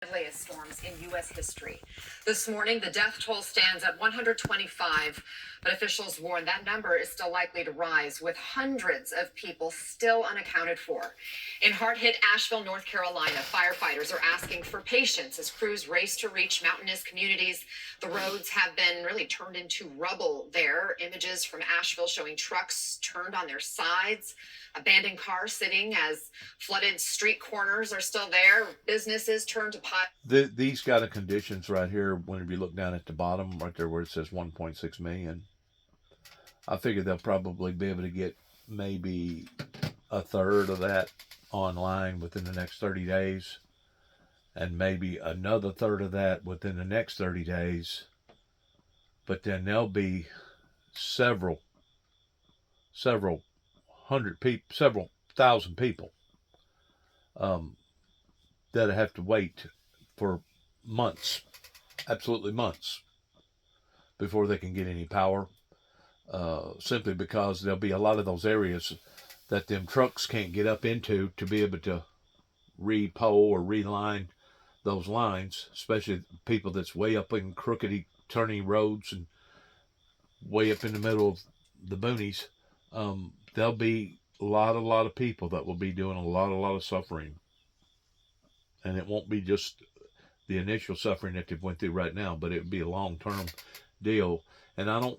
deadliest storms in U.S. history. This morning, the death toll stands at 125, but officials warn that number is still likely to rise, with hundreds of people still unaccounted for. In hard-hit Asheville, North Carolina, firefighters are asking for patience as crews race to reach mountainous communities. The roads have been really turned into rubble there. Images from Asheville showing trucks turned on their sides, abandoned cars sitting as flooded street corners are still there. Businesses turned to piles. These kind of conditions right here, whenever you look down at the bottom, right there where it says 1.6 million, I figure they'll probably be able to get maybe a third of that online within the next 30 days, and maybe another third of that within the next 30 days. But then there'll be several hundred people, several thousand people that have to wait for months, absolutely months, before they can get any power. Simply because there'll be a lot of those areas that them trucks can't get up into to be able to re-pole or reline those lines, especially people that's way up in crookedy, turning roads and way up in the middle of the boonies. There'll be a lot of people that will be doing a lot of suffering, and it won't be just the initial suffering that they've went through right now, but it would be a long-term deal. And I don't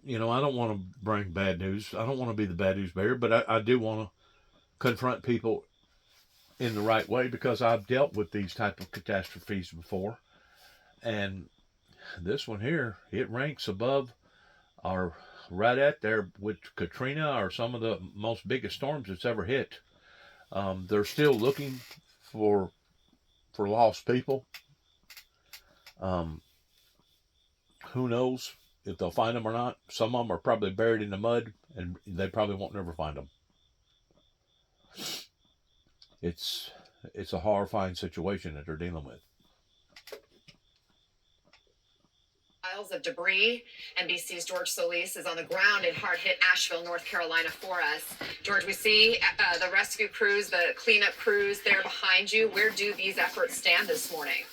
want to bring bad news. I don't want to be the bad news bearer, but I do want to confront people in the right way, because I've dealt with these type of catastrophes before. And this one here, it ranks above, or right at there with Katrina, or some of the most biggest storms that's ever hit. They're still looking for lost people. Who knows if they'll find them or not. Some of them are probably buried in the mud, and they probably won't never find them. It's a horrifying situation that they're dealing with. Piles of debris. NBC's George Solis is on the ground in hard-hit Asheville, North Carolina for us. George, we see the rescue crews, the cleanup crews there behind you. Where do these efforts stand this morning?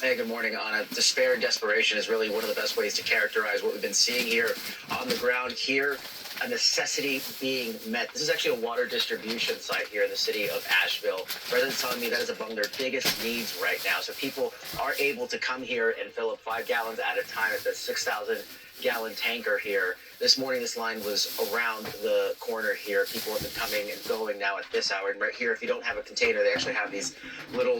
Hey, good morning, Anna. Despair and desperation is really one of the best ways to characterize what we've been seeing here on the ground here. A necessity being met. This is actually a water distribution site here in the city of Asheville. Residents telling me that is among their biggest needs right now. So people are able to come here and fill up 5 gallons at a time at the 6,000-gallon tanker here. This morning, this line was around the corner here. People have been coming and going now at this hour. And right here, if you don't have a container, they actually have these little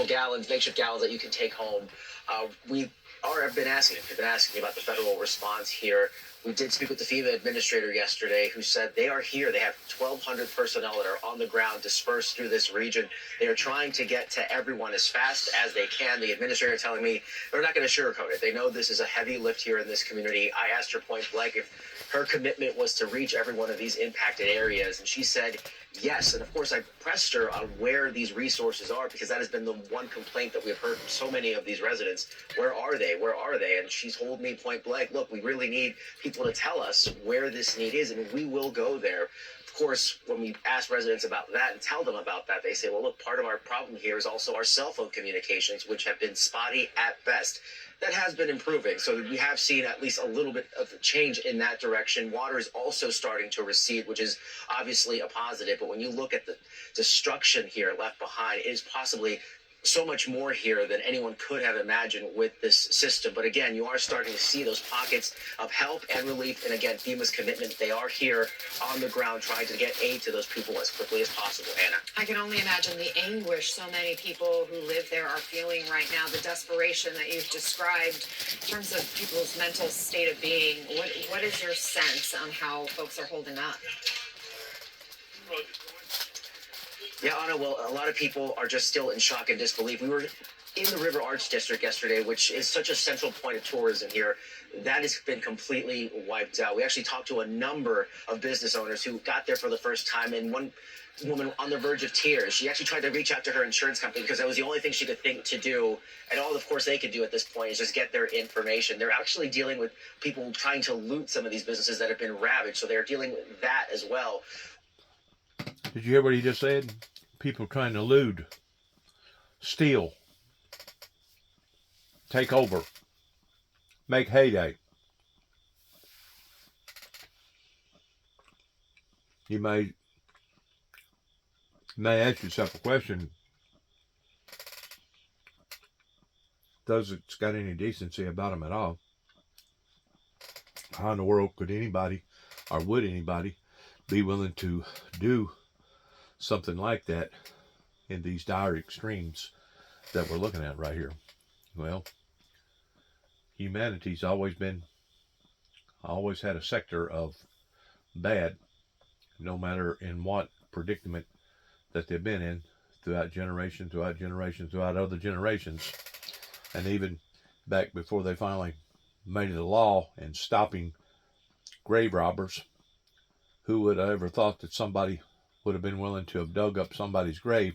gallons, makeshift gallons that you can take home. Have been asking about the federal response here. We did speak with the FEMA administrator yesterday, who said they are here. They have 1,200 personnel that are on the ground dispersed through this region. They are trying to get to everyone as fast as they can. The administrator telling me they're not going to sugarcoat it. They know this is a heavy lift here in this community. I asked her point blank if her commitment was to reach every one of these impacted areas, and she said yes. And of course, I pressed her on where these resources are, because that has been the one complaint that we've heard from so many of these residents. Where are they? Where are they? And she's told me point blank, look, we really need people to tell us where this need is, and we will go there. Of course, when we ask residents about that and tell them about that, they say, well, look, part of our problem here is also our cell phone communications, which have been spotty at best. That has been improving. So we have seen at least a little bit of change in that direction. Water is also starting to recede, which is obviously a positive. But when you look at the destruction here left behind, it is possibly so much more here than anyone could have imagined with this system. But again, you are starting to see those pockets of help and relief. And again, FEMA's commitment, they are here on the ground trying to get aid to those people as quickly as possible. Anna. I can only imagine the anguish so many people who live there are feeling right now, the desperation that you've described in terms of people's mental state of being. What is your sense on how folks are holding up? Yeah, Anna, well, a lot of people are just still in shock and disbelief. We were in the River Arts District yesterday, which is such a central point of tourism here. That has been completely wiped out. We actually talked to a number of business owners who got there for the first time, and one woman on the verge of tears. She actually tried to reach out to her insurance company because that was the only thing she could think to do. And all, of course, they could do at this point is just get their information. They're actually dealing with people trying to loot some of these businesses that have been ravaged. So they're dealing with that as well. Did you hear what he just said? people trying to loot, steal, take over, make heyday. You may ask yourself a question: does it got any decency about them at all? How in the world could anybody, or would anybody, be willing to do something like that in these dire extremes that we're looking at right here? Well, humanity's always had a sector of bad, no matter in what predicament that they've been in throughout other generations, and even back before they finally made it a law in stopping grave robbers. Who would have ever thought that somebody would have been willing to have dug up somebody's grave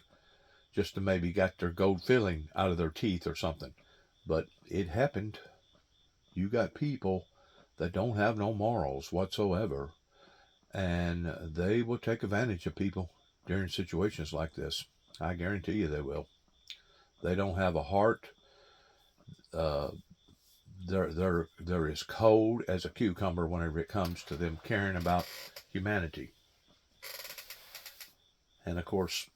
just to maybe got their gold filling out of their teeth or something? But it happened. You got people that don't have no morals whatsoever, and they will take advantage of people during situations like this. I guarantee you they will. They don't have a heart. They're as cold as a cucumber whenever it comes to them caring about humanity. And of course,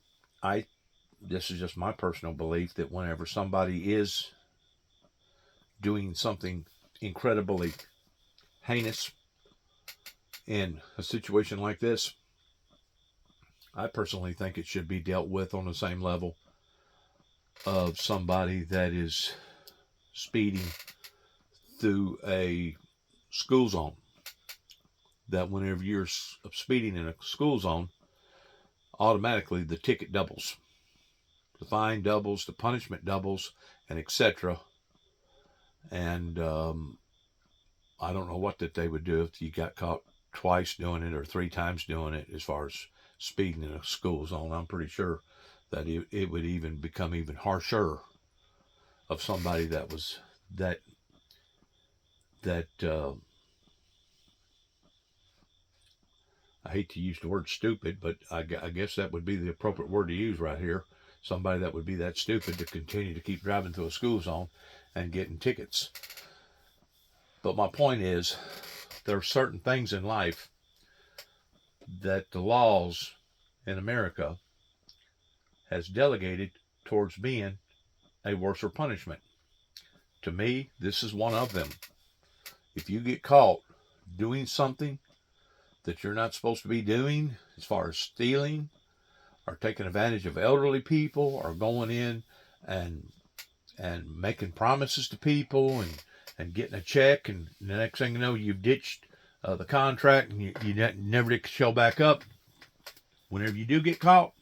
this is just my personal belief that whenever somebody is doing something incredibly heinous in a situation like this, I personally think it should be dealt with on the same level of somebody that is speeding through a school zone. That whenever you're speeding in a school zone, automatically the ticket doubles, the fine doubles, the punishment doubles, and etc. And I don't know what that they would do if you got caught twice doing it or 3 times doing it. As far as speeding in a school zone, I'm pretty sure that it would even become even harsher of somebody that was that I hate to use the word stupid, but I guess that would be the appropriate word to use right here. Somebody that would be that stupid to continue to keep driving through a school zone and getting tickets. But my point is, there are certain things in life that the laws in America has delegated towards being a worser punishment. To me, this is one of them. If you get caught doing something that you're not supposed to be doing, as far as stealing or taking advantage of elderly people or going in and making promises to people and getting a check, and the next thing you know, you've ditched the contract and you never did show back up. Whenever you do get caught,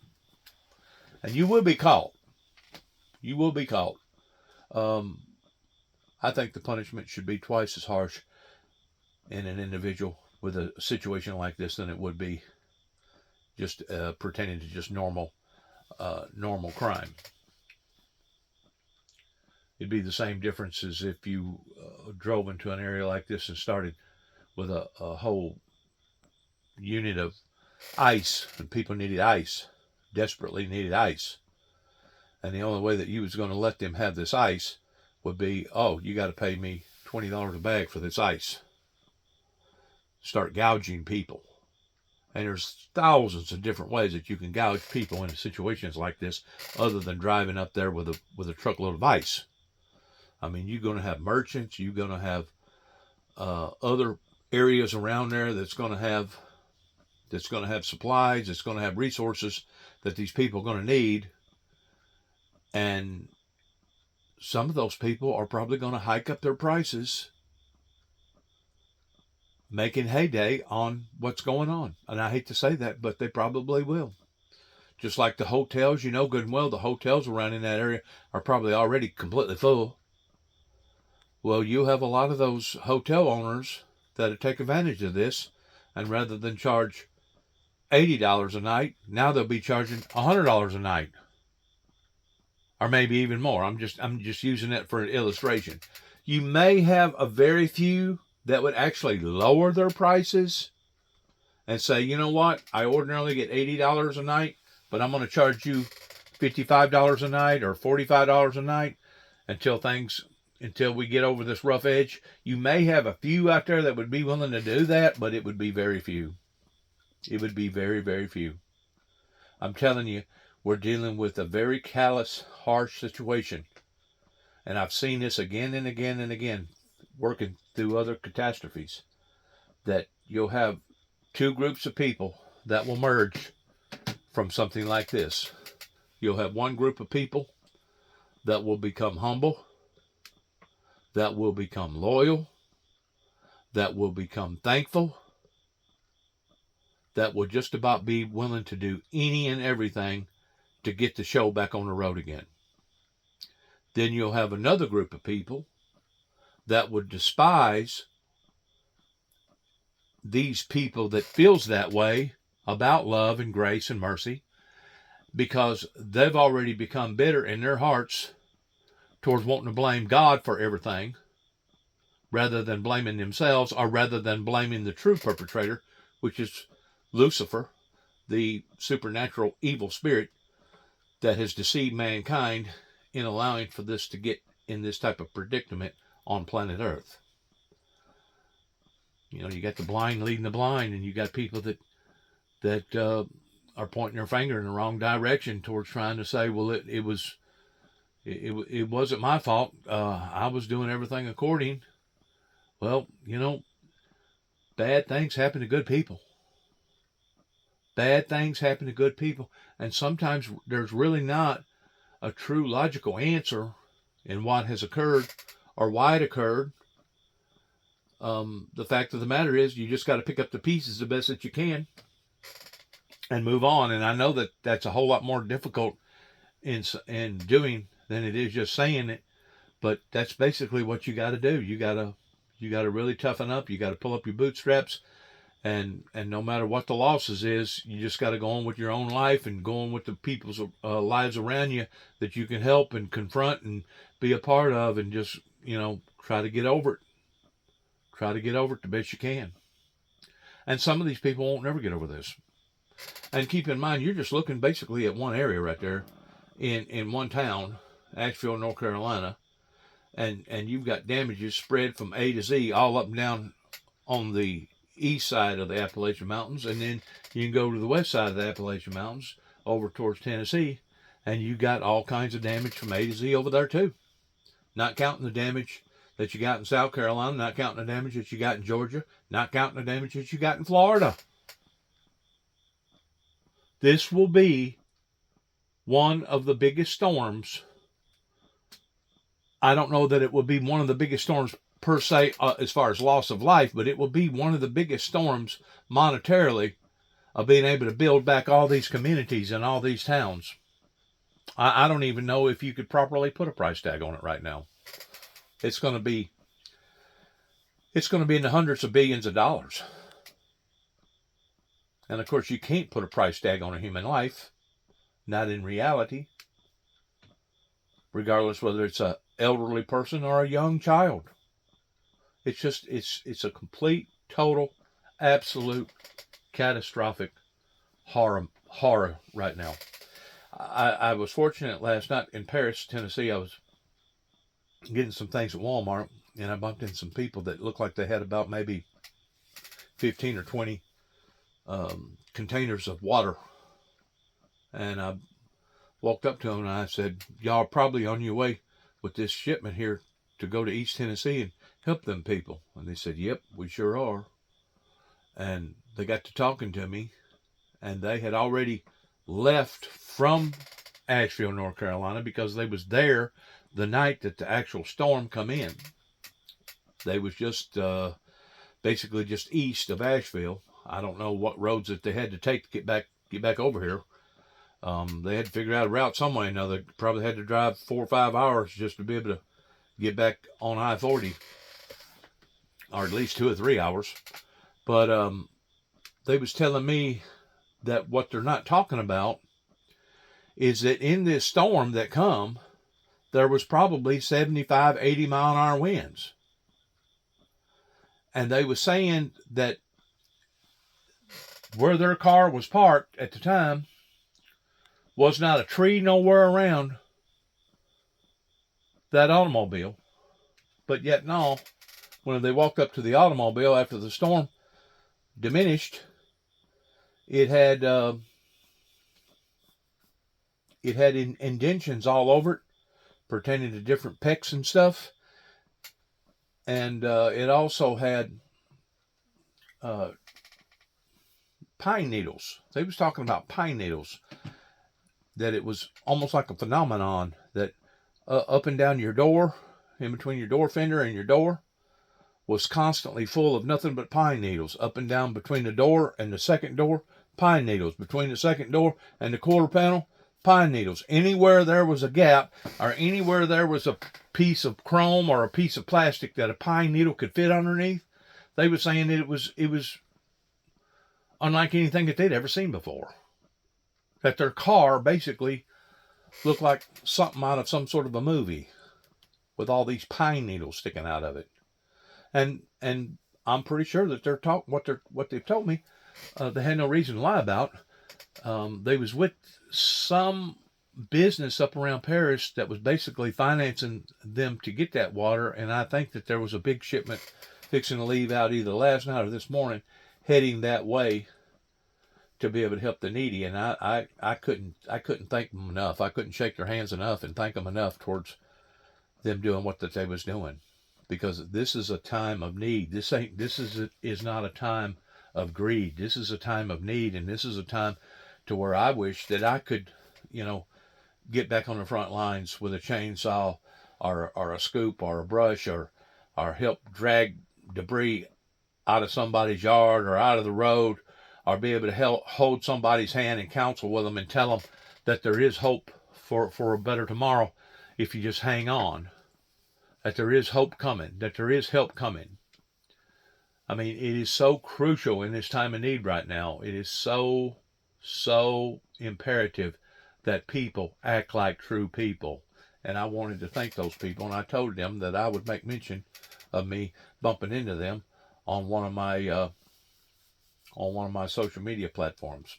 and you will be caught, I think the punishment should be twice as harsh in an individual with a situation like this than it would be just pertaining to just normal crime. It'd be the same difference as if you drove into an area like this and started with a whole unit of ice, and people needed ice, desperately needed ice. And the only way that you was going to let them have this ice would be, oh, you got to pay me $20 a bag for this ice. Start gouging people. And there's thousands of different ways that you can gouge people in situations like this, other than driving up there with a truckload of ice. I mean, you're going to have merchants. You're going to have other areas around there that's going to have supplies. It's going to have resources that these people are going to need. And some of those people are probably going to hike up their prices, making heyday on what's going on. And I hate to say that, but they probably will. Just like the hotels, you know good and well, the hotels around in that area are probably already completely full. Well, you have a lot of those hotel owners that take advantage of this, and rather than charge $80 a night, now they'll be charging $100 a night. Or maybe even more. I'm just using that for an illustration. You may have a very few that would actually lower their prices and say, you know what, I ordinarily get $80 a night, but I'm going to charge you $55 a night or $45 a night until we get over this rough edge. You may have a few out there that would be willing to do that, but it would be very few. It would be very, very few. I'm telling you, we're dealing with a very callous, harsh situation. And I've seen this again and again and again, working through other catastrophes, that you'll have two groups of people that will merge from something like this. You'll have one group of people that will become humble, that will become loyal, that will become thankful, that will just about be willing to do any and everything to get the show back on the road again. Then you'll have another group of people that would despise these people that feels that way about love and grace and mercy, because they've already become bitter in their hearts towards wanting to blame God for everything rather than blaming themselves, or rather than blaming the true perpetrator, which is Lucifer, the supernatural evil spirit that has deceived mankind in allowing for this to get in this type of predicament on planet Earth. You know, you got the blind leading the blind, and you got people that are pointing their finger in the wrong direction towards trying to say, well, it wasn't my fault. I was doing everything according. Well, you know, bad things happen to good people. Bad things happen to good people. And sometimes there's really not a true logical answer in what has occurred or why it occurred. The fact of the matter is, you just got to pick up the pieces the best that you can and move on. And I know that that's a whole lot more difficult in doing than it is just saying it. But that's basically what you got to do. You got to really toughen up. You got to pull up your bootstraps. And no matter what the losses is, you just got to go on with your own life and go on with the people's lives around you that you can help and confront and be a part of, and just, you know, try to get over it. Try to get over it the best you can. And some of these people won't never get over this. And keep in mind, you're just looking basically at one area right there in one town, Asheville, North Carolina, and you've got damages spread from A to Z all up and down on the east side of the Appalachian Mountains, and then you can go to the west side of the Appalachian Mountains over towards Tennessee, and you got all kinds of damage from A to Z over there too. Not counting the damage that you got in South Carolina, not counting the damage that you got in Georgia, not counting the damage that you got in Florida. This will be one of the biggest storms. I don't know that it will be one of the biggest storms per se as far as loss of life, but it will be one of the biggest storms monetarily of being able to build back all these communities and all these towns. I don't even know if you could properly put a price tag on it right now. It's going to be in the hundreds of billions of dollars. And of course, you can't put a price tag on a human life, not in reality, regardless whether it's an elderly person or a young child. It's just, it's a complete, total, absolute, catastrophic horror right now. I was fortunate last night in Paris, Tennessee. I was getting some things at Walmart, and I bumped into some people that looked like they had about maybe 15 or 20 containers of water. And I walked up to them and I said, y'all are probably on your way with this shipment here to go to East Tennessee and help them people. And they said, yep, we sure are. And they got to talking to me, and they had already left from Asheville, North Carolina, because they was there the night that the actual storm come in. They was just basically just east of Asheville. I don't know what roads that they had to take to get back over here. They had to figure out a route some way or another. Probably had to drive 4 or 5 hours just to be able to get back on I-40, or at least 2 or 3 hours. But they was telling me that what they're not talking about is that in this storm that come, there was probably 75, 80 mile an hour winds. And they was saying that where their car was parked at the time, Was not a tree nowhere around that automobile. But yet no, when they walked up to the automobile after the storm diminished, it had indentions all over it pertaining to different pecks and stuff. And it also had pine needles. They was talking about pine needles. That it was almost like a phenomenon that up and down your door, in between your door fender and your door, was constantly full of nothing but pine needles. Up and down between the door and the second door, pine needles. Between the second door and the quarter panel, pine needles. Anywhere there was a gap, or anywhere there was a piece of chrome or a piece of plastic that a pine needle could fit underneath, they were saying that it was unlike anything that they'd ever seen before. That their car basically looked like something out of some sort of a movie with all these pine needles sticking out of it. And I'm pretty sure that what they've told me, they had no reason to lie about. They was with some business up around Paris that was basically financing them to get that water, and I think that there was a big shipment fixing to leave out either last night or this morning, heading that way to be able to help the needy. And I couldn't thank them enough. I couldn't shake their hands enough and thank them enough towards them doing what that they was doing, because this is a time of need. This is not a time of greed. This is a time of need, and this is a time to where I wish that I could, get back on the front lines with a chainsaw or a scoop or a brush or help drag debris out of somebody's yard or out of the road, or be able to hold somebody's hand and counsel with them and tell them that there is hope for a better tomorrow if you just hang on, that there is hope coming, that there is help coming. I mean, it is so crucial in this time of need right now. It is so imperative that people act like true people. And I wanted to thank those people, and I told them that I would make mention of me bumping into them on one of my social media platforms.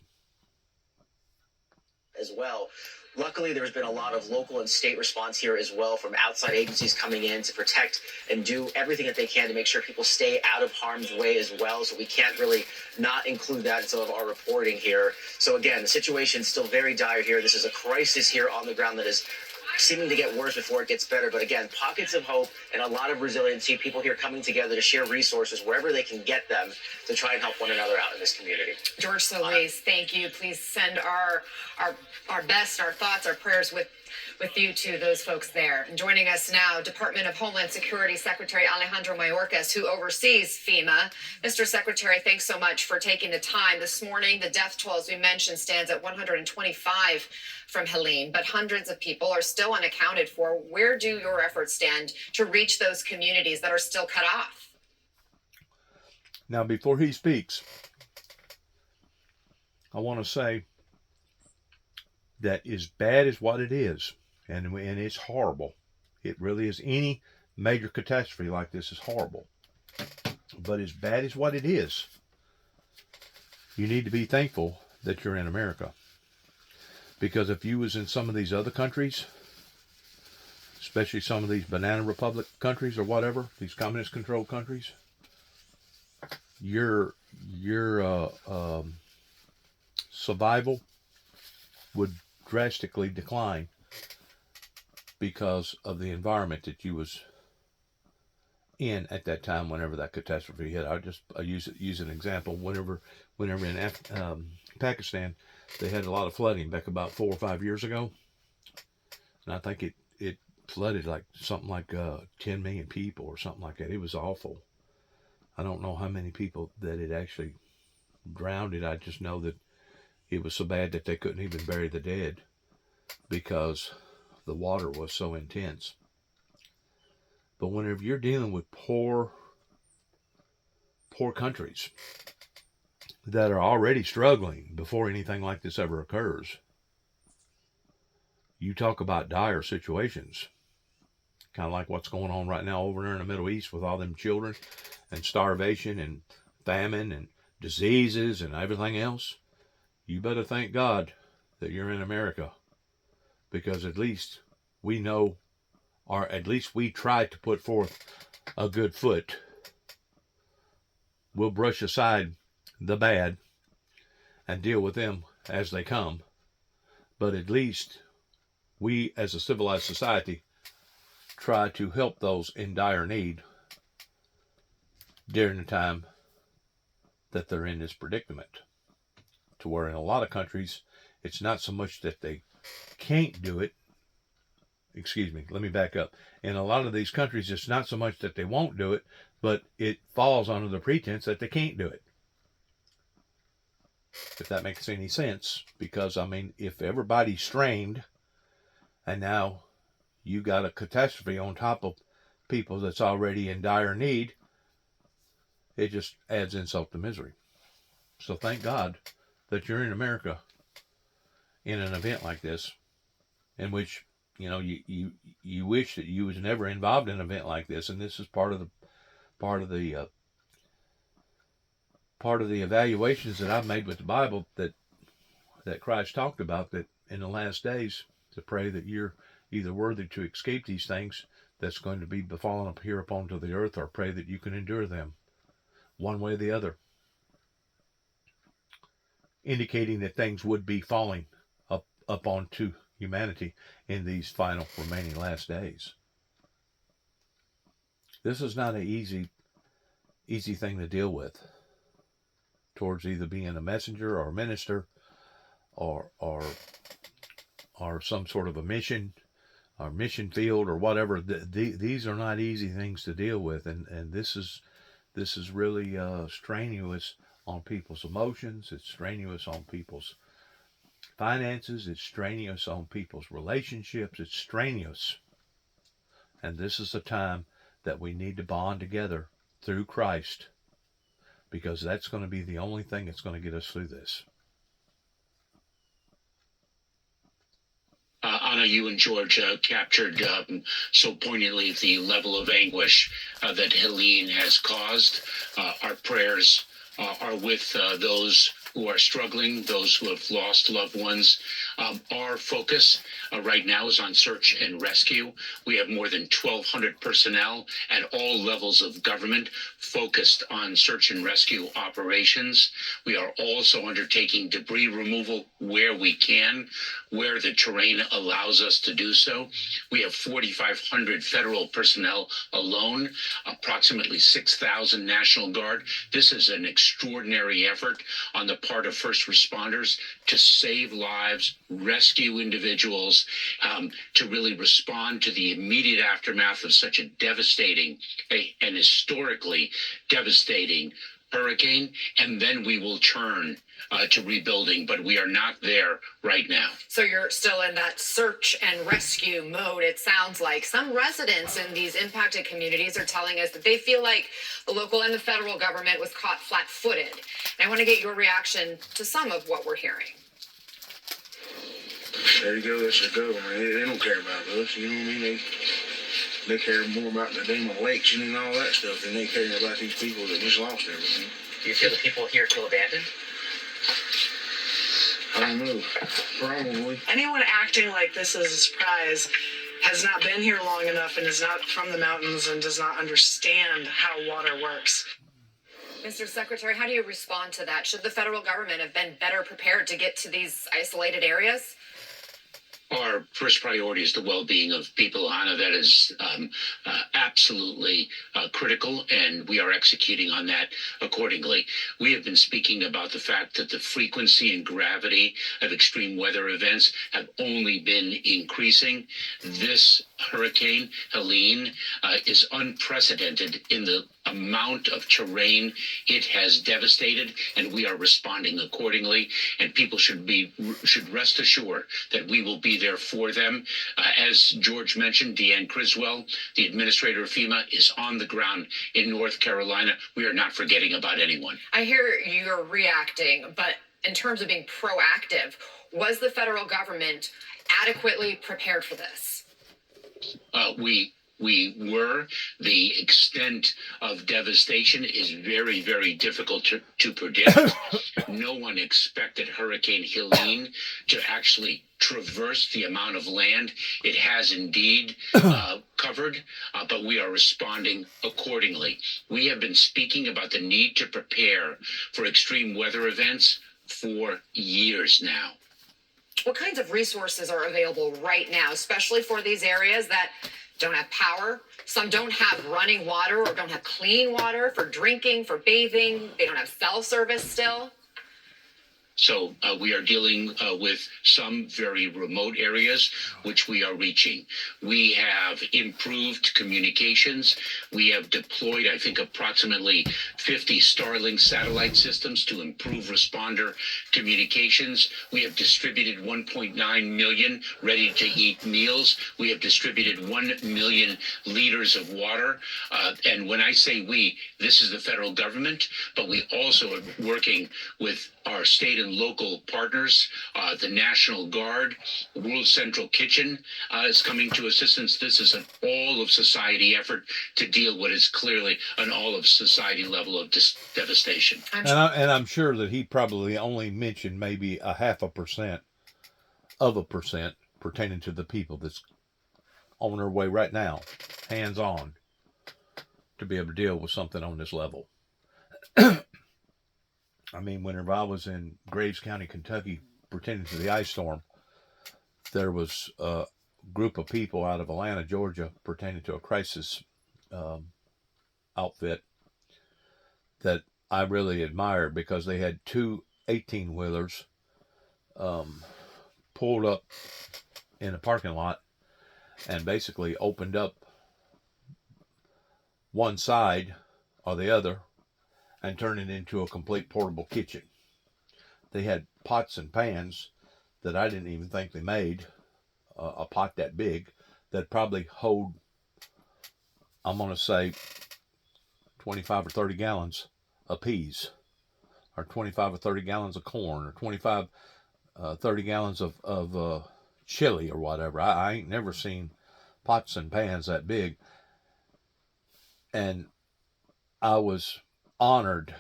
As well. Luckily, there's been a lot of local and state response here as well, from outside agencies coming in to protect and do everything that they can to make sure people stay out of harm's way as well. So we can't really not include that in some of our reporting here. So again, the situation is still very dire here. This is a crisis here on the ground that is seeming to get worse before it gets better. But again, pockets of hope and a lot of resiliency, people here coming together to share resources wherever they can get them to try and help one another out in this community. George Solis, thank you. Please send our best, our thoughts, our prayers with you to those folks there. And joining us now, Department of Homeland Security Secretary Alejandro Mayorkas, who oversees FEMA. Mr. Secretary, thanks so much for taking the time this morning. The death toll, as we mentioned, stands at 125 from Helene, but hundreds of people are still unaccounted for. Where do your efforts stand to reach those communities that are still cut off? Now, before he speaks, I want to say that as bad as what it is, and it's horrible. It really is. Any major catastrophe like this is horrible. But as bad as what it is, you need to be thankful that you're in America. Because if you was in some of these other countries, especially some of these banana republic countries or whatever, these communist controlled countries, your survival would drastically decline because of the environment that you was in at that time. Whenever that catastrophe hit, I use an example. Whenever in Pakistan, they had a lot of flooding back about 4 or 5 years ago, and I think it flooded like something like 10 million people or something like that. It was awful. I don't know how many people that it actually drowned it. I just know that it was so bad that they couldn't even bury the dead because the water was so intense. But whenever you're dealing with poor countries that are already struggling before anything like this ever occurs, you talk about dire situations. Kind of like what's going on right now over there in the Middle East with all them children and starvation and famine and diseases and everything else. You better thank God that you're in America, because at least we know, or at least we try to put forth a good foot. We'll brush aside the bad and deal with them as they come, but at least we as a civilized society try to help those in dire need during the time that they're in this predicament. To where in a lot of countries, it's not so much that they can't do it. Excuse me, let me back up. In a lot of these countries, it's not so much that they won't do it, but it falls under the pretense that they can't do it. If that makes any sense. Because, I mean, if everybody's strained, and now you got a catastrophe on top of people that's already in dire need, it just adds insult to misery. So thank God that you're in America in an event like this, in which you wish that you was never involved in an event like this, and this is part of the evaluations that I've made with the Bible that Christ talked about, that in the last days to pray that you're either worthy to escape these things that's going to be befallen up here upon to the earth, or pray that you can endure them, one way or the other, indicating that things would be falling up onto humanity in these final remaining last days. This is not an easy thing to deal with, towards either being a messenger or a minister, or some sort of a mission or mission field or whatever. These are not easy things to deal with, and this is really strenuous on people's emotions. It's strenuous on people's finances. It's strenuous on people's relationships. It's strenuous. And this is a time that we need to bond together through Christ, because that's going to be the only thing that's going to get us through this. Anna, you and George captured so poignantly the level of anguish that Helene has caused. Our prayers are with those who are struggling, those who have lost loved ones. Our focus right now is on search and rescue. We have more than 1,200 personnel at all levels of government focused on search and rescue operations. We are also undertaking debris removal where we can, where the terrain allows us to do so. We have 4,500 federal personnel alone, approximately 6,000 National Guard. This is an extraordinary effort on the part of first responders to save lives, rescue individuals, to really respond to the immediate aftermath of such a devastating and historically devastating hurricane. And then we will turn to rebuilding, but we are not there right now. So you're still in that search and rescue mode, it sounds like. Some residents in these impacted communities are telling us that they feel like the local and the federal government was caught flat-footed. And I want to get your reaction to some of what we're hearing. There you go, that's the government. They don't care about us, you know what I mean? They care more about the damn election and all that stuff than they care about these people that just lost everything. Do you feel the people here feel abandoned? I don't know. Probably. Anyone acting like this is a surprise has not been here long enough and is not from the mountains and does not understand how water works. Mr. Secretary, how do you respond to that? Should the federal government have been better prepared to get to these isolated areas? Our first priority is the well-being of people, Anna. That is absolutely critical, and we are executing on that accordingly. We have been speaking about the fact that the frequency and gravity of extreme weather events have only been increasing. This hurricane, Helene, is unprecedented in the amount of terrain it has devastated, and we are responding accordingly. And people should rest assured that we will be there for them. As George mentioned, Deanne Criswell, the administrator of FEMA, is on the ground in North Carolina. We are not forgetting about anyone. I hear you're reacting, but in terms of being proactive, was the federal government adequately prepared for this? We we were. The extent of devastation is very, very difficult to predict. No one expected Hurricane Helene to actually traverse the amount of land it has indeed covered, but we are responding accordingly. We have been speaking about the need to prepare for extreme weather events for years now. What kinds of resources are available right now, especially for these areas that don't have power? Some don't have running water or don't have clean water for drinking, for bathing. They don't have cell service still. So we are dealing with some very remote areas, which we are reaching. We have improved communications. We have deployed, I think, approximately 50 Starlink satellite systems to improve responder communications. We have distributed 1.9 million ready-to-eat meals. We have distributed 1 million liters of water. And when I say we, this is the federal government, but we also are working with our state and local partners. The National Guard, World Central Kitchen is coming to assistance. This is an all-of-society effort to deal with what is clearly an all-of-society level of devastation. And I'm sure that he probably only mentioned maybe 0.5% pertaining to the people that's on their way right now, hands-on, to be able to deal with something on this level. I mean, whenever I was in Graves County, Kentucky, pertaining to the ice storm, there was a group of people out of Atlanta, Georgia, pertaining to a crisis outfit that I really admired, because they had two 18-wheelers pulled up in a parking lot and basically opened up one side or the other and turned it into a complete portable kitchen. They had pots and pans that I didn't even think they made, a pot that big, that probably hold, I'm going to say, 25 or 30 gallons of peas, or 25 or 30 gallons of corn, or 25, 30 gallons of chili or whatever. I ain't never seen pots and pans that big. And I was honored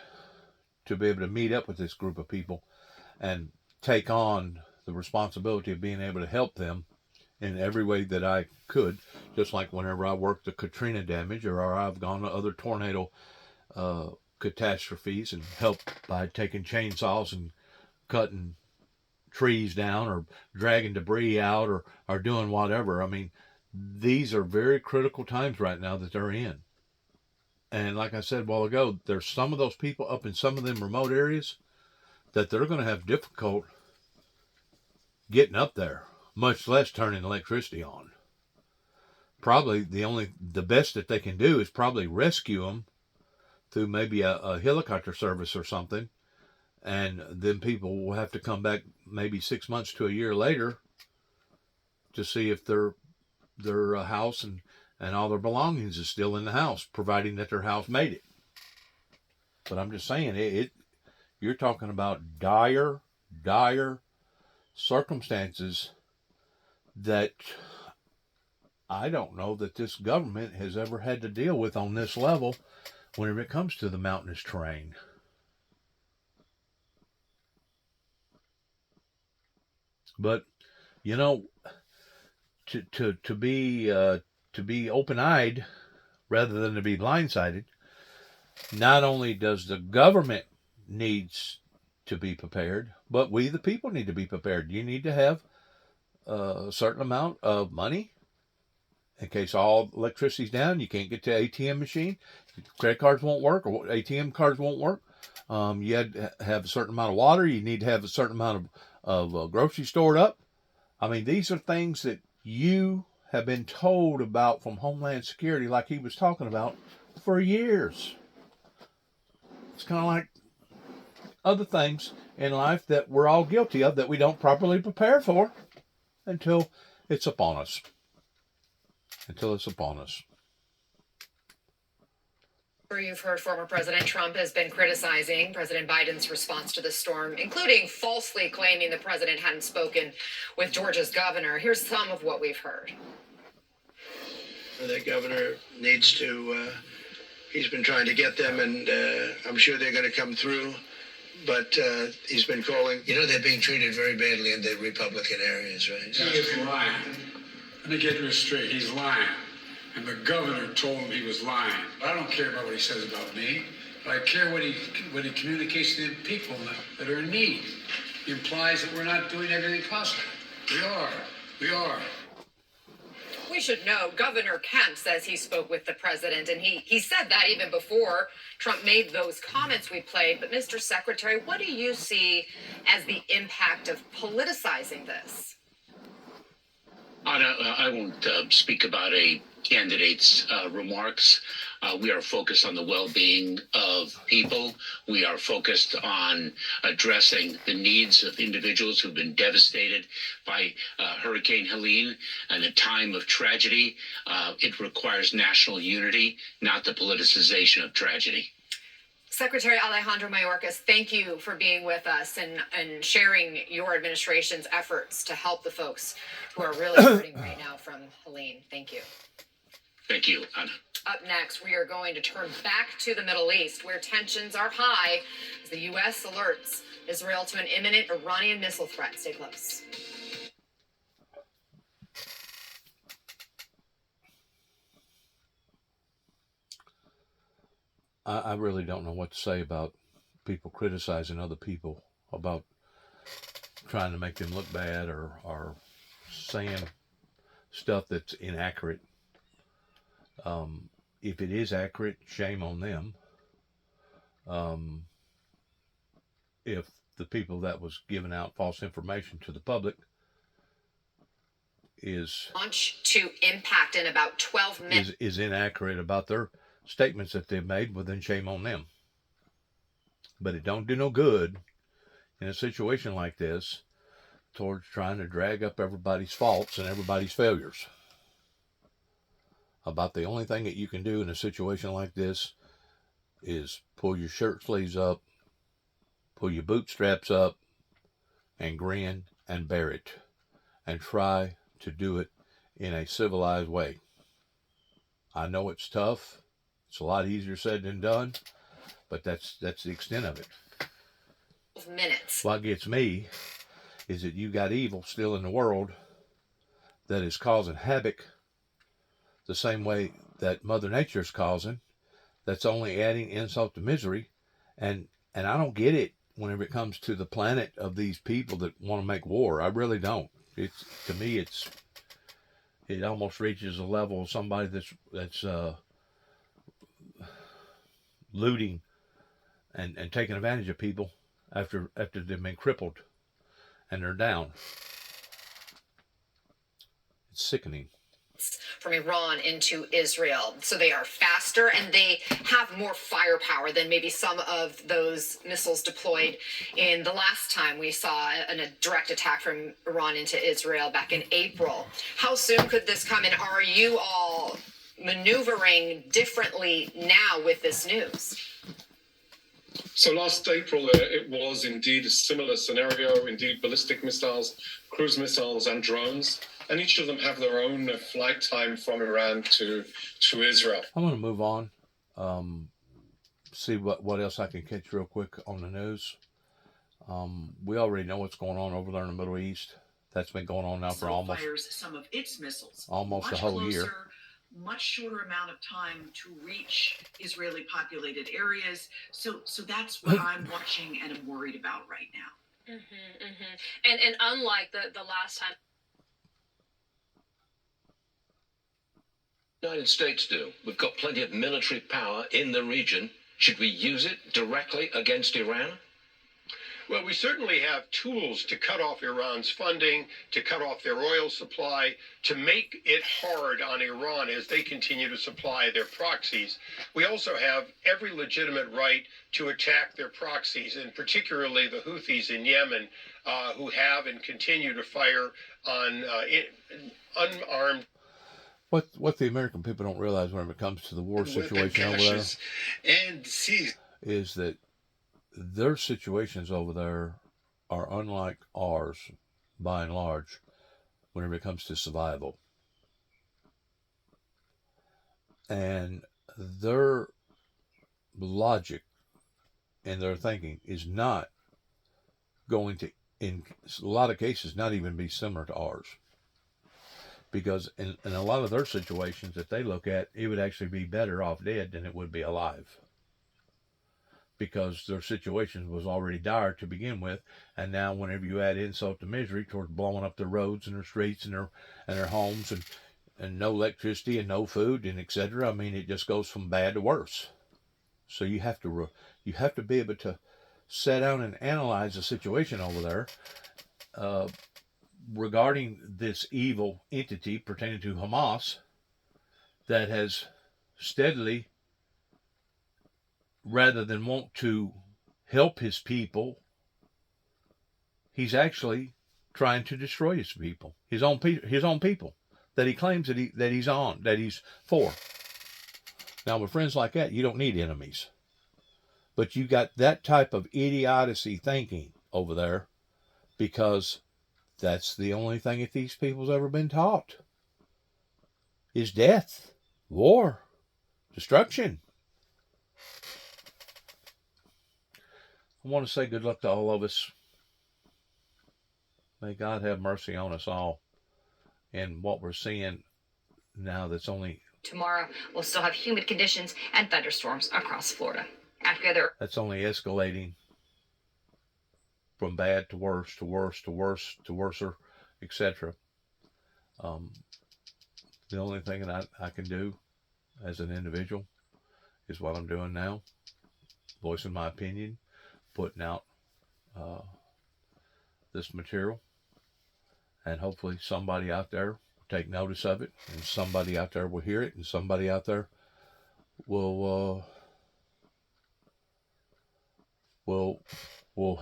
to be able to meet up with this group of people and take on the responsibility of being able to help them in every way that I could, just like whenever I worked the Katrina damage, or I've gone to other tornado catastrophes and helped by taking chainsaws and cutting trees down, or dragging debris out, or doing whatever. I mean, these are very critical times right now that they're in. And like I said a while ago, there's some of those people up in some of them remote areas that they're going to have difficult getting up there, much less turning electricity on. Probably the best that they can do is probably rescue them through maybe a helicopter service or something. And then people will have to come back maybe 6 months to a year later to see if their house and all their belongings is still in the house, providing that their house made it. But I'm just saying, you're talking about dire circumstances that I don't know that this government has ever had to deal with on this level whenever it comes to the mountainous terrain. But, you know, to be open-eyed rather than to be blindsided, not only does the government needs to be prepared, but we the people need to be prepared. You need to have a certain amount of money in case all electricity's down. You can't get to an ATM machine. Credit cards won't work, or ATM cards won't work. You had to have a certain amount of water. You need to have a certain amount of groceries stored up. I mean, these are things that you have been told about from Homeland Security, like he was talking about, for years. It's kind of like other things in life that we're all guilty of that we don't properly prepare for until it's upon us. You've heard former President Trump has been criticizing President Biden's response to the storm, including falsely claiming the president hadn't spoken with Georgia's governor. Here's some of what we've heard. The governor needs to, he's been trying to get them, and I'm sure they're going to come through. But he's been calling. You know, they're being treated very badly in the Republican areas, right? He is lying. Let me get this straight. He's lying. And the governor told him he was lying. But I don't care about what he says about me. But I care what he communicates to the people that are in need. He implies that we're not doing everything possible. We are. We are. We should know Governor Kemp says he spoke with the president, and he said that even before Trump made those comments we played. But Mr. Secretary, what do you see as the impact of politicizing this? I won't speak about a candidate's remarks. We are focused on the well-being of people. We are focused on addressing the needs of individuals who've been devastated by Hurricane Helene. And a time of tragedy, it requires national unity, not the politicization of tragedy. Secretary Alejandro Mayorkas, thank you for being with us and sharing your administration's efforts to help the folks who are really hurting right now from Helene. Thank you. Thank you, Anna. Up next, we are going to turn back to the Middle East, where tensions are high as the U.S. alerts Israel to an imminent Iranian missile threat. Stay close. I really don't know what to say about people criticizing other people, about trying to make them look bad or saying stuff that's inaccurate. If it is accurate, shame on them. If the people that was giving out false information to the public is Launch to impact in about 12 minutes. is inaccurate about their statements that they've made, well, then shame on them. But it don't do no good in a situation like this towards trying to drag up everybody's faults and everybody's failures. About the only thing that you can do in a situation like this is pull your shirt sleeves up, pull your bootstraps up, and grin and bear it, and try to do it in a civilized way. I know it's tough. It's a lot easier said than done, but that's the extent of it. Minutes. What gets me is that you got evil still in the world that is causing havoc the same way that Mother Nature is causing. That's only adding insult to misery, and I don't get it whenever it comes to the planet of these people that want to make war. I really don't. It's, to me, it almost reaches a level of somebody that's looting and taking advantage of people after they've been crippled and they're down. It's sickening. From Iran into Israel. So they are faster and they have more firepower than maybe some of those missiles deployed in the last time we saw a direct attack from Iran into Israel back in April. How soon could this come, and are you all maneuvering differently now with this news? So last April, it was indeed a similar scenario, indeed ballistic missiles, cruise missiles and drones. And each of them have their own flight time from Iran to Israel. I'm going to move on, see what else I can catch real quick on the news. We already know what's going on over there in the Middle East. That's been going on now for almost fires some of its missiles almost much a whole closer, year. Much shorter amount of time to reach Israeli populated areas. So that's what I'm watching and I'm worried about right now. And unlike the last time. United States do. We've got plenty of military power in the region. Should we use it directly against Iran? Well, we certainly have tools to cut off Iran's funding, to cut off their oil supply, to make it hard on Iran as they continue to supply their proxies. We also have every legitimate right to attack their proxies, and particularly the Houthis in Yemen, who have and continue to fire on unarmed. What the American people don't realize when it comes to the war situation over there is that their situations over there are unlike ours, by and large, whenever it comes to survival. And their logic and their thinking is not going to, in a lot of cases, not even be similar to ours. Because in a lot of their situations that they look at, it would actually be better off dead than it would be alive. Because their situation was already dire to begin with, and now whenever you add insult to misery towards blowing up their roads and their streets and their homes and no electricity and no food and etc., I mean, it just goes from bad to worse. So you have to be able to sit down and analyze the situation over there regarding this evil entity pertaining to Hamas that has steadily, rather than want to help his people, he's actually trying to destroy his people, his own people that he claims that he's for. Now, with friends like that, you don't need enemies. But you got that type of idiocy thinking over there because that's the only thing that these people's ever been taught is death, war, destruction. I want to say good luck to all of us. May God have mercy on us all. And what we're seeing now, that's only... Tomorrow, we'll still have humid conditions and thunderstorms across Florida. That's only escalating from bad to worse, to worse, to worse, to worser, etc. The only thing that I can do as an individual is what I'm doing now, voicing my opinion, putting out this material, and hopefully somebody out there will take notice of it, and somebody out there will hear it, and somebody out there will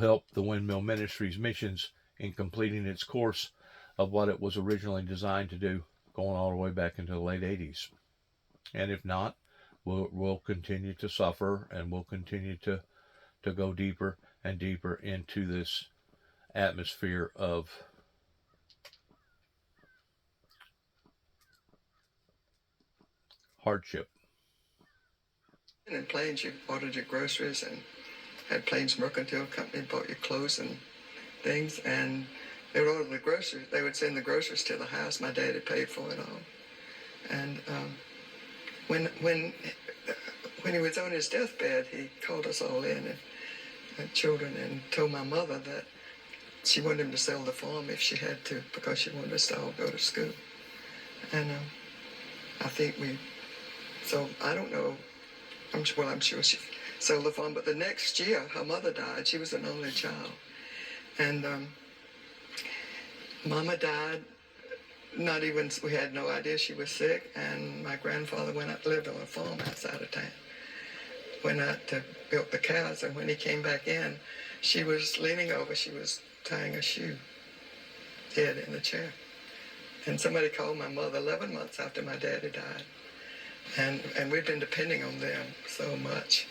help the Windmill Ministries missions in completing its course of what it was originally designed to do, going all the way back into the late 80s. And if not, we'll continue to suffer, and we'll continue to go deeper and deeper into this atmosphere of hardship. In Plains, you ordered your groceries and had Plains Mercantile Company bought your clothes and things, and they would order the groceries. They would send the groceries to the house. My daddy paid for it all. And when he was on his deathbed, he called us all in and children, and told my mother that she wanted him to sell the farm if she had to, because she wanted us to all go to school. And I think so I don't know. I'm sure she sold the farm, but the next year her mother died. She was an only child, and Mama died. We had no idea she was sick, and my grandfather went out, lived on a farm outside of town, went out to milk the cows, and when he came back in, she was leaning over, she was tying a shoe, dead in the chair. And somebody called my mother 11 months after my daddy died. And we'd been depending on them so much,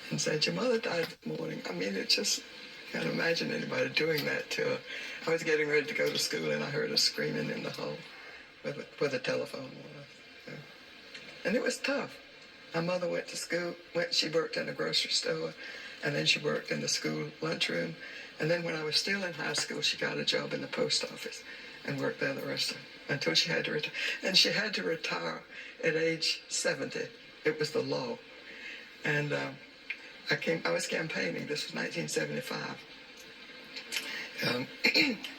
and said, your mother died this morning. I mean, it just, I can't imagine anybody doing that to her. I was getting ready to go to school, and I heard her screaming in the hall where the telephone was. And it was tough. My mother went to school, she worked in a grocery store, and then she worked in the school lunchroom. And then when I was still in high school, she got a job in the post office and worked there the rest of it until she had to retire. And she had to retire at age 70. It was the law. And I was campaigning. This was 1975.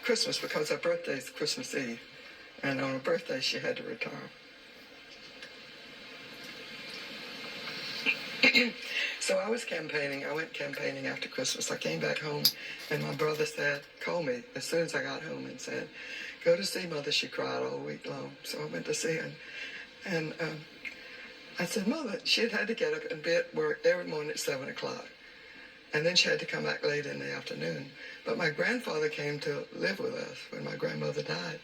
Christmas, because her birthday is Christmas Eve. And on her birthday, she had to retire. So I was campaigning. I went campaigning after Christmas. I came back home, and my brother called me as soon as I got home and said, go to see Mother. She cried all week long. So I went to see her. And I said, Mother, she had to get up and be at work every morning at 7 o'clock. And then she had to come back late in the afternoon. But my grandfather came to live with us when my grandmother died.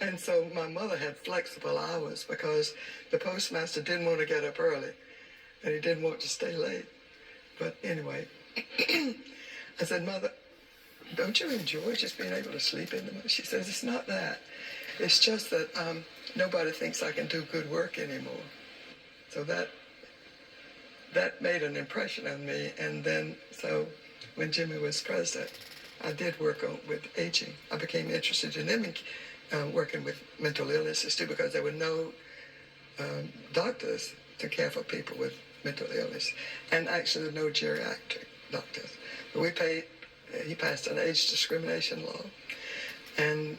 And so my mother had flexible hours because the postmaster didn't want to get up early, and he didn't want to stay late. But anyway, I said, Mother, don't you enjoy just being able to sleep in the night? She says, it's not that. It's just that nobody thinks I can do good work anymore. So that made an impression on me. And then, so when Jimmy was president, I did work with aging. I became interested in them working with mental illnesses too, because there were no doctors to care for people with mental illness, and actually no geriatric doctors. But he passed an age discrimination law, and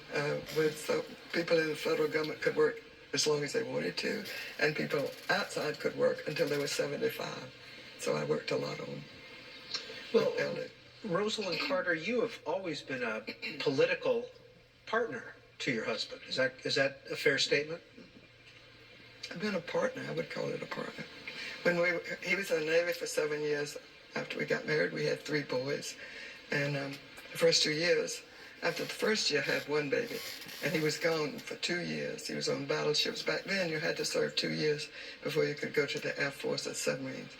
people in the federal government could work as long as they wanted to, and people outside could work until they were 75. So I worked a lot on elderly. Rosalind Carter, you have always been a political partner to your husband. Is that a fair statement? I've been a partner. I would call it a partner. He was in the Navy for 7 years. After we got married, we had 3 boys, and the first 2 years, after the first year, I had 1 baby, and he was gone for 2 years. He was on battleships. Back then, you had to serve 2 years before you could go to the Air Force at submarines.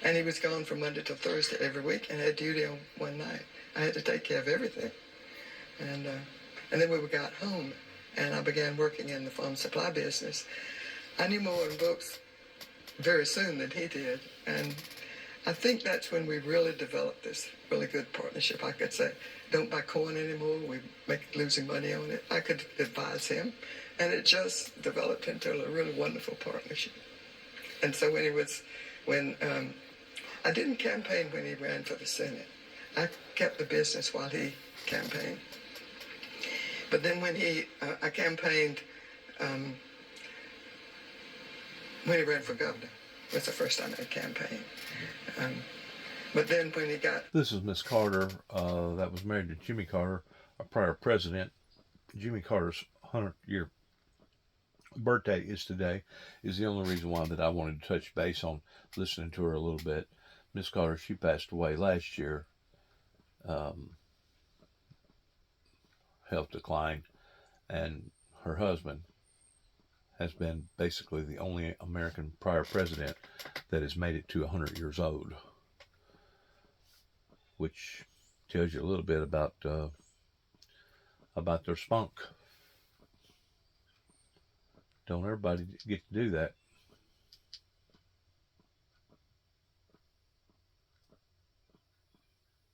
And he was gone from Monday to Thursday every week and had duty on one night. I had to take care of everything. And then we got home, and I began working in the farm supply business. I knew more in books very soon than he did. And I think that's when we really developed this really good partnership. I could say, don't buy corn anymore. We make losing money on it. I could advise him. And it just developed into a really wonderful partnership. And so when I didn't campaign when he ran for the Senate. I kept the business while he campaigned. But then when I campaigned when he ran for governor. Was the first time I campaigned. But then when he got... This is Miss Carter that was married to Jimmy Carter, a prior president. Jimmy Carter's 100-year birthday is today, is the only reason why that I wanted to touch base on listening to her a little bit. Miss Carter, she passed away last year. Health decline, and her husband has been basically the only American prior president that has made it to 100 years old, which tells you a little bit about their spunk. Don't everybody get to do that.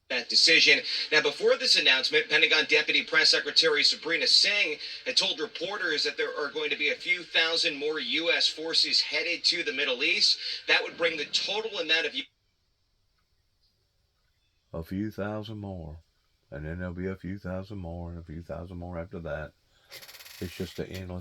That decision. Now, before this announcement, Pentagon Deputy Press Secretary Sabrina Singh had told reporters that there are going to be a few thousand more U.S. forces headed to the Middle East. That would bring the total amount of... A few thousand more. And then there'll be a few thousand more, and a few thousand more after that. It's just an endless